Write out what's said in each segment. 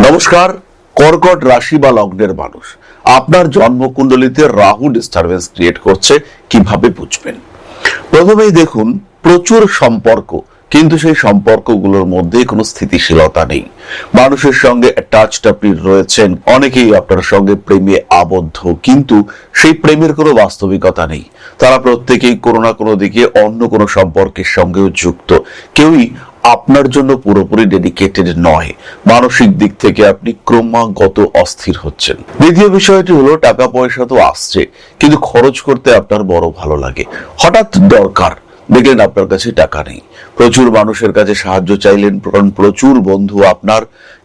নমস্কার। কর্কট রাশি বা লগ্নের মানুষ, আপনার জন্মকুণ্ডলিতে রাহু ডিস্টারবেন্স ক্রিয়েট করছে, কিভাবে বুঝবেন? প্রথমেই দেখুন, প্রচুর সম্পর্ক, কিন্তু সেই সম্পর্কগুলোর মধ্যে কোনো স্থিতিশীলতা নেই। মানুষের সঙ্গে অ্যাটাচড আপনি রয়েছেন, অনেকেই আপনার সঙ্গে প্রেমে আবদ্ধ, কিন্তু সেই প্রেমের কোনো বাস্তবিকতা নেই। তারা প্রত্যেকেই কোনো না কোনো দিকে অন্য কোনো সম্পর্কের সঙ্গেও যুক্ত। কেউই আপনার জন্য পুরোপুরি ডেডিকেটেড নয়। মানসিক দিক থেকে আপনি ক্রমাগত অস্থির হচ্ছেন। দ্বিতীয় বিষয়টি হলো, টাকা পয়সা তো আসছে, কিন্তু খরচ করতে আপনার বড় ভালো লাগে। হঠাৎ দরকার, দেখলেন আপনার কাছে টাকা নেই। প্রচুর মানুষের কাছে সাহায্য চাইলেন, কারণ প্রচুর বন্ধু আপনার,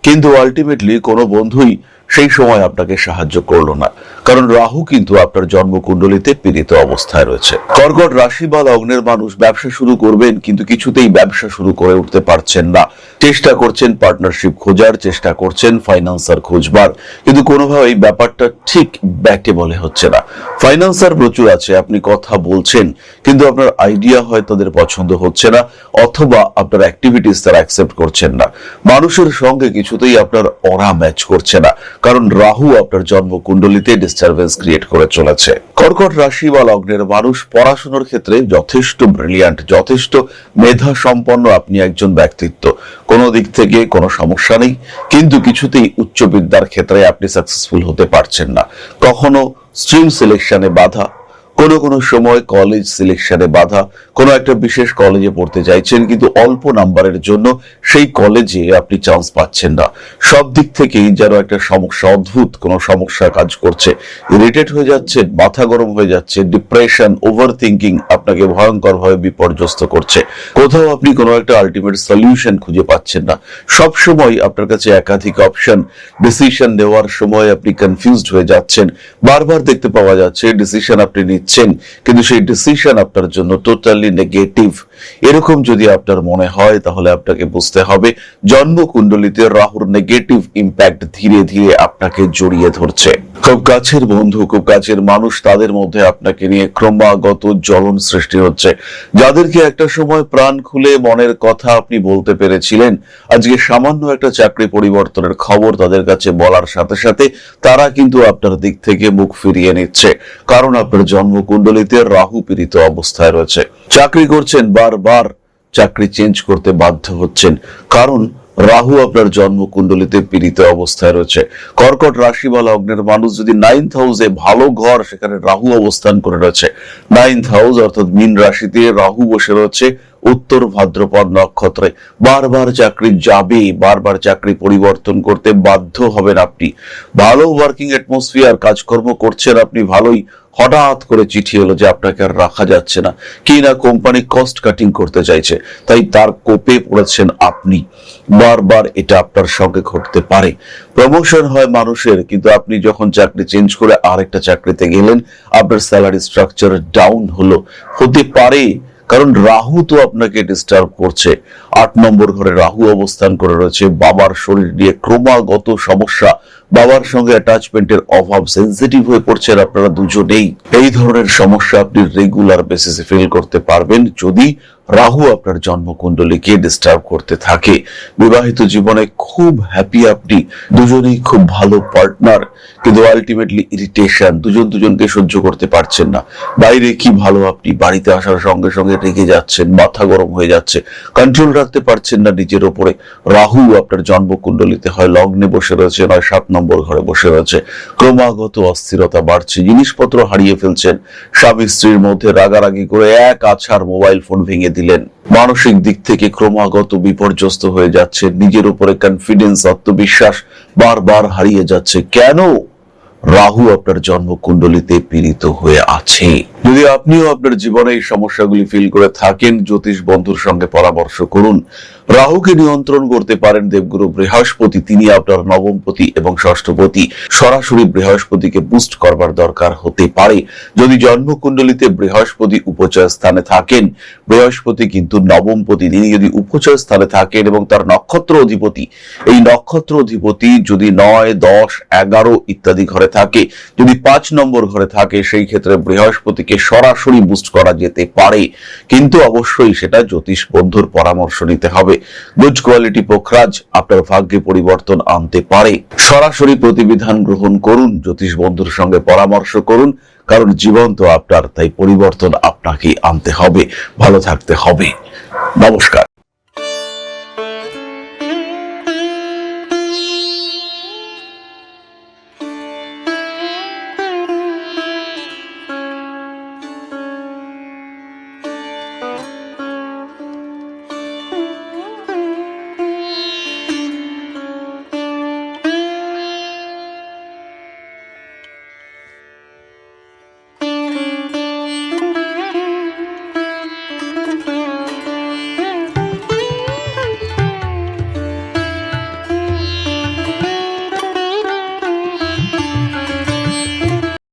কিন্তু আলটিমেটলি কোনো বন্ধুই সেই সময় আপনাকে সাহায্য করলো না, কারণ রাহু কিন্তু আপনার জন্মকুণ্ডলিতে পীড়িত অবস্থায় রয়েছে। কর্কট রাশি বা লগ্নের মানুষ ব্যবসা শুরু করবেন, কিন্তু কিছুতেই ব্যবসা শুরু করে উঠতে পারছেন না। চেষ্টা করছেন পার্টনারশিপ খোঁজার, চেষ্টা করছেন ফাইন্যান্সার খুঁজবার, কিন্তু কোনোভাবেই ব্যাপারটা ঠিক ব্যাটে বলে হচ্ছে না। ফাইন্যান্সার প্রচুর আছে, আপনি কথা বলছেন, কিন্তু আপনার আইডিয়া হয় তাদের পছন্দ হচ্ছে না, অথবা আপনার অ্যাক্টিভিটিস তারা অ্যাকসেপ্ট করছেন না। মানুষের সঙ্গে কিছুতেই আপনার অরা ম্যাচ করছে না, কারণ রাহু আপনার জন্মকুণ্ডলিতে ডিস্টারবেন্স ক্রিয়েট করে চলেছে। কর্কট রাশি বা লগ্নের মানুষ পড়াশোনার ক্ষেত্রে যথেষ্ট ব্রিলিয়ান্ট, যথেষ্ট মেধা সম্পন্ন আপনি একজন ব্যক্তিত্ব। কোনো দিক থেকে কোনো সমস্যা নেই, কিন্তু কিছুতেই উচ্চ বিদ্যার ক্ষেত্রে আপনি সাকসেসফুল হতে পারছেন না। কখনো স্ট্রিম সিলেকশনে বাধা, কোনো কোনো সময় কলেজ সিলেকশনে বাধা। কোনো একটা বিশেষ কলেজে পড়তে চাইছেন, কিন্তু অল্প নাম্বারের জন্য সেই কলেজে আপনি চান্স পাচ্ছেন না। সব দিক থেকেই যেন একটা সমস্যা, অদ্ভুত কোনো সমস্যা কাজ করছে। ইরিটেট হয়ে যাচ্ছেন, মাথা গরম হয়ে যাচ্ছে, ডিপ্রেশন, ওভার থিঙ্কিং আপনাকে ভয়ঙ্করভাবে বিপর্যস্ত করছে। কোথাও আপনি কোনো একটা আলটিমেট সলিউশন খুঁজে পাচ্ছেন না। সব সময় আপনার কাছে একাধিক অপশন, ডিসিশন নেওয়ার সময় আপনি কনফিউজড হয়ে যাচ্ছেন। বারবার দেখতে পাওয়া যাচ্ছে ডিসিশন আপনি নিচ্ছেন, কিন্তু সেই ডিসিশন আপনার জন্য টোটালি নেগেটিভ। এরকম যদি আপনার মনে হয়, তাহলে আপনাকে বুঝতে হবে জন্মকুণ্ডলিতে রাহুর নেগেটিভ ইম্প্যাক্ট ধীরে ধীরে আপনাকে জড়িয়ে ধরছে। খুব কাছের বন্ধু, খুব কাছের মানুষ, তাদের মধ্যে আপনাকে নিয়ে ক্রমাগত জ্বলন সৃষ্টি হচ্ছে। যাদেরকে একটা সময় প্রাণ খুলে মনের কথা আপনি বলতে পেরেছিলেন, আজকে সামান্য একটা চাকরি পরিবর্তনের খবর তাদের কাছে বলার সাথে সাথে তারা কিন্তু আপনার দিক থেকে মুখ ফিরিয়ে নিচ্ছে, কারণ আপনার জন্মকুণ্ডলিতে রাহু পীড়িত অবস্থায় রয়েছে। চাকরি করছেন, বারবার চাকরি চেঞ্জ করতে বাধ্য হচ্ছেন, কারণ রাহু আপনার জন্মকুণ্ডলিতে পীড়িত অবস্থায় রয়েছে। কর্কট রাশি বা লগ্নের মানুষ যদি 9th হাউসে, ভালো ঘর, সেখানে রাহু অবস্থান করে রয়েছে। 9th হাউস অর্থাৎ মীন রাশিতে রাহু বসে রয়েছে উত্তর ভাদ্রপদ নক্ষত্রে। বারবার চাকরি যাবে, বারবার চাকরি পরিবর্তন করতে বাধ্য হবেন আপনি। ভালো ওয়ার্কিং অ্যাটমসফিয়ার, কাজকর্ম করছেন আপনি ভালোই, হঠাৎ করে চিঠি হলো যে আপনাকে আর রাখা যাচ্ছে না, কি না কোম্পানি কস্ট কাটিং করতে চাইছে, তাই তার কোপে পড়েছেন আপনি। বারবার এটা আপনার সঙ্গে ঘটতে পারে। প্রমোশন হয় মানুষের, কিন্তু আপনি যখন চাকরি চেঞ্জ করে আরেকটা চাকরিতে গেলেন, আপনার স্যালারি স্ট্রাকচার ডাউন হতে পারে, কারণ রাহু তো আপনাকে ডিস্টার্ব করছে। 8 নম্বর ঘরে রাহু অবস্থান করে রয়েছে। বাবার শরীর নিয়ে ক্রমাগত সমস্যা, বাবার সঙ্গে অ্যাটাচমেন্টের অভাব, সেন্সিটিভ হয়ে পড়ছেন আপনারা দুজনেই। এই ধরনের সমস্যা আপনি রেগুলার বেসিসে ফিল করতে পারবেন যদি রাহু আপনার জন্মকুণ্ডলীকে ডিস্টার্ব করতে থাকে। বিবাহিত জীবনে খুব হ্যাপি আপনি, দুজনেই খুব ভালো পার্টনার, কিন্তু আলটিমেটলি ইরিটেশন, দুজন দুজনকে সহ্য করতে পারছেন না। বাইরে কি ভালো আপনি, বাড়িতে আসার সঙ্গে সঙ্গে রেগে যাচ্ছেন, মাথা গরম হয়ে যাচ্ছে, কন্ট্রোল রাখতে পারছেন না নিজের ওপরে। রাহু আপনার জন্মকুণ্ডলিতে হয় লগ্নে বসে রয়েছে, নয় 7 নম্বর ঘরে বসে রয়েছে। ক্রমাগত অস্থিরতা বাড়ছে, জিনিসপত্র হারিয়ে ফেলছেন, স্বামী স্ত্রীর মধ্যে রাগারাগি করে এক আছাড় মোবাইল ফোন ভেঙে দিলেন। মানসিক দিক থেকে ক্রমাগত বিপর্যস্ত হয়ে যাচ্ছে, নিজের উপরে কনফিডেন্স, আত্মবিশ্বাস বারবার হারিয়ে যাচ্ছে। কেন? রাহু আপনার জন্মকুণ্ডলিতে পীড়িত হয়ে আছে। যদি আপনিও আপনার জীবনে এই সমস্যাগুলি ফিল করে থাকেন, জ্যোতিষ বন্ধুর সঙ্গে পরামর্শ করুন। রাহুকে নিয়ন্ত্রণ করতে পারেন দেবগুরু বৃহস্পতি, তিনি আপনার নবমপতি এবং ষষ্ঠপতি। সরাসরি বৃহস্পতিকে বুস্ট করবার দরকার হতে পারে। যদি জন্মকুণ্ডলিতে বৃহস্পতি উপচয় স্থানে থাকেন, বৃহস্পতি কিন্তু নবমপতি, তিনি যদি উপচয় স্থানে থাকেন এবং তার নক্ষত্র অধিপতি, এই নক্ষত্র অধিপতি যদি 9, 10, 11 ইত্যাদি ঘরে থাকে, যদি 5 নম্বর ঘরে থাকে, সেই ক্ষেত্রে বৃহস্পতিকে ভাগ্যকে সরাসরি বুস্ট করা যেতে পারে, কিন্তু অবশ্যই সেটা জ্যোতিষ বন্ধুর পরামর্শ নিতে হবে। গুড কোয়ালিটি পোখরাজ আপনার ভাগ্যে পরিবর্তন আনতে পারে। সরাসরি প্রতিবিধান গ্রহণ করুন, জ্যোতিষ বন্ধুর সঙ্গে পরামর্শ করুন, কারণ জীবন তো আপনার, তাই পরিবর্তন আপনাকে আনতে হবে, ভালো থাকতে হবে। নমস্কার।